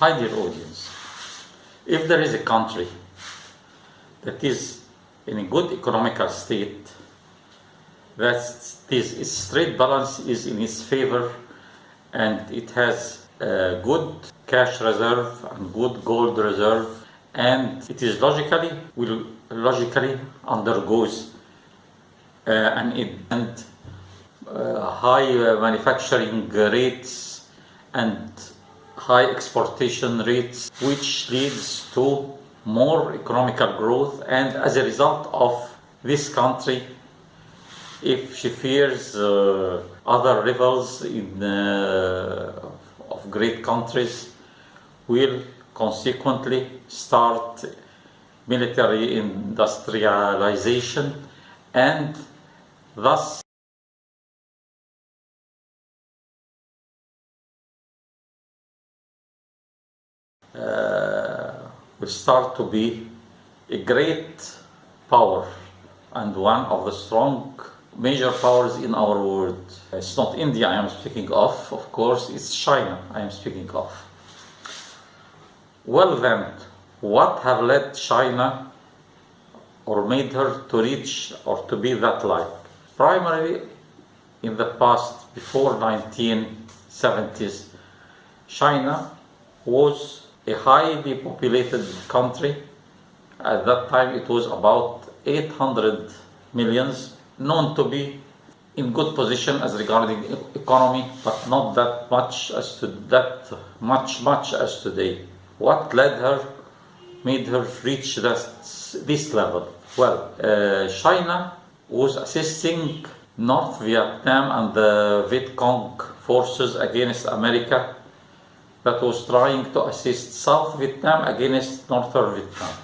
Hi dear audience, if there is a country that is in a good economical state, that its trade balance is in its favor and it has a good cash reserve and good gold reserve, and it is will logically undergoes high manufacturing rates and high exportation rates, which leads to more economical growth. And as a result of this country, if she fears other rivals of great countries, will consequently start military industrialization, and thus will start to be a great power and one of the strong major powers in our world. It's not India I am speaking of course, it's China I am speaking of. Well then, what have led China or made her to reach or to be that like? Primarily in the past, before 1970s, China was a highly populated country. At that time it was about 800 millions, known to be in good position as regarding economy, but not that much as today. What made her reach this level? Well, China was assisting North Vietnam and the Viet Cong forces against America, that was trying to assist South Vietnam against Northern Vietnam.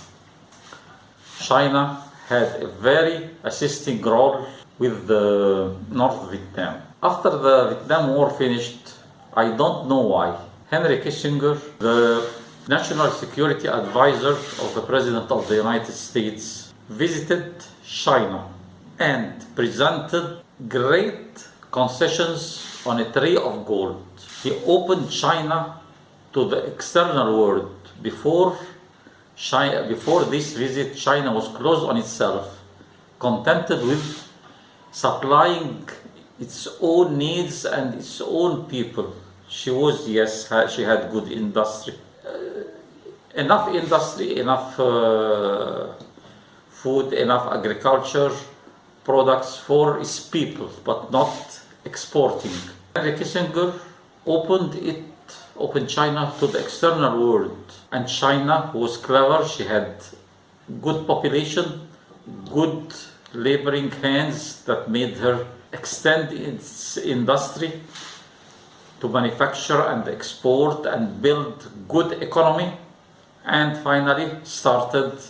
China had a very assisting role with the North Vietnam. After the Vietnam War finished, I don't know why, Henry Kissinger, the National Security Advisor of the President of the United States, visited China and presented great concessions on a tray of gold. He opened China to the external world. Before this visit, China was closed on itself, contented with supplying its own needs and its own people. She had good industry, enough food, enough agriculture products for its people, but not exporting. Henry Kissinger opened China to the external world, and China was clever. She had good population, good laboring hands that made her extend its industry to manufacture and export and build good economy, and finally started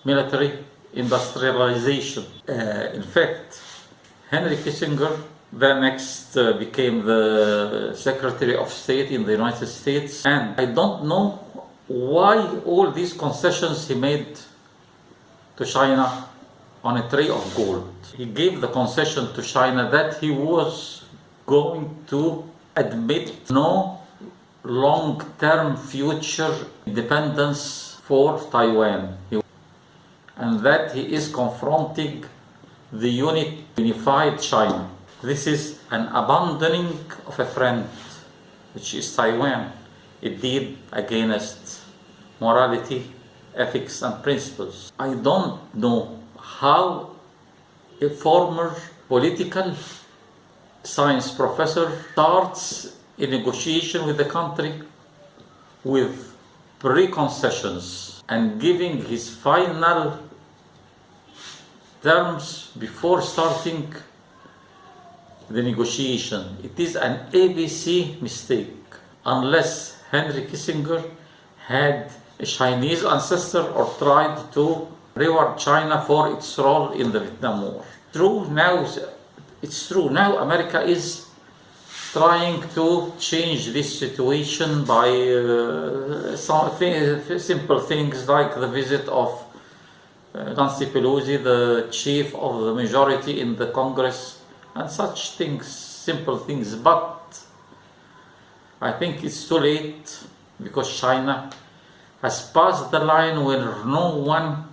military industrialization. In fact, Henry Kissinger then next became the Secretary of State in the United States, and I don't know why all these concessions he made to China on a tray of gold. He gave the concession to China that he was going to admit no long-term future independence for Taiwan, and that he is confronting the unified China. This is an abandoning of a friend, which is Taiwan, a deed against morality, ethics and principles. I don't know how a former political science professor starts a negotiation with the country with pre-concessions and giving his final terms before starting the negotiation. It is an ABC mistake, unless Henry Kissinger had a Chinese ancestor or tried to reward China for its role in the Vietnam War. It's true now America is trying to change this situation by some simple things like the visit of Nancy Pelosi, the chief of the majority in the Congress, and such things, simple things. But I think it's too late because China has passed the line where no one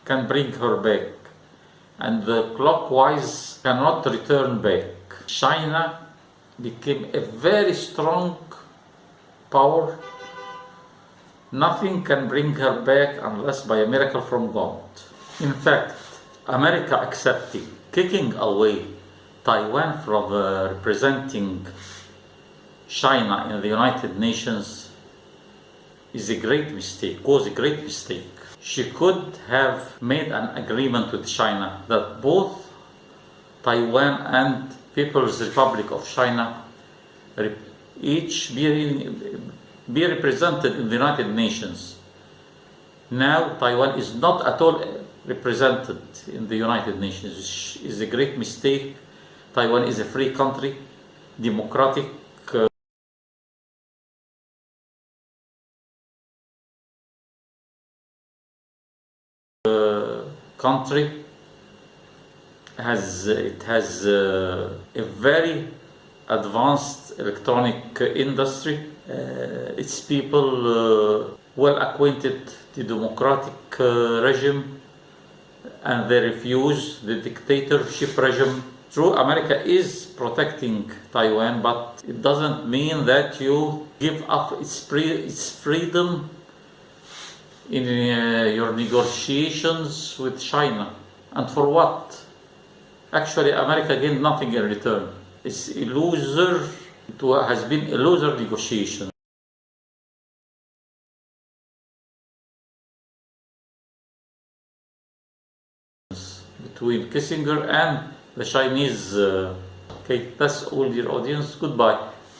can bring her back, and the clockwise cannot return back. China became a very strong power. Nothing can bring her back unless by a miracle from God. In fact, America accepting kicking away Taiwan from representing China in the United Nations is a great mistake, was a great mistake. She could have made an agreement with China that both Taiwan and People's Republic of China each be represented in the United Nations. Now Taiwan is not at all represented in the United Nations. It is a great mistake. Taiwan is a free country, democratic country. It has a very advanced electronic industry. Its people well acquainted the democratic regime, and they refuse the dictatorship regime. True, America is protecting Taiwan, but it doesn't mean that you give up its freedom in your negotiations with China. And for what? Actually, America gained nothing in return. It's a loser. It has been a loser negotiation. Between Kissinger and the Chinese. Okay, that's all, dear audience. Goodbye.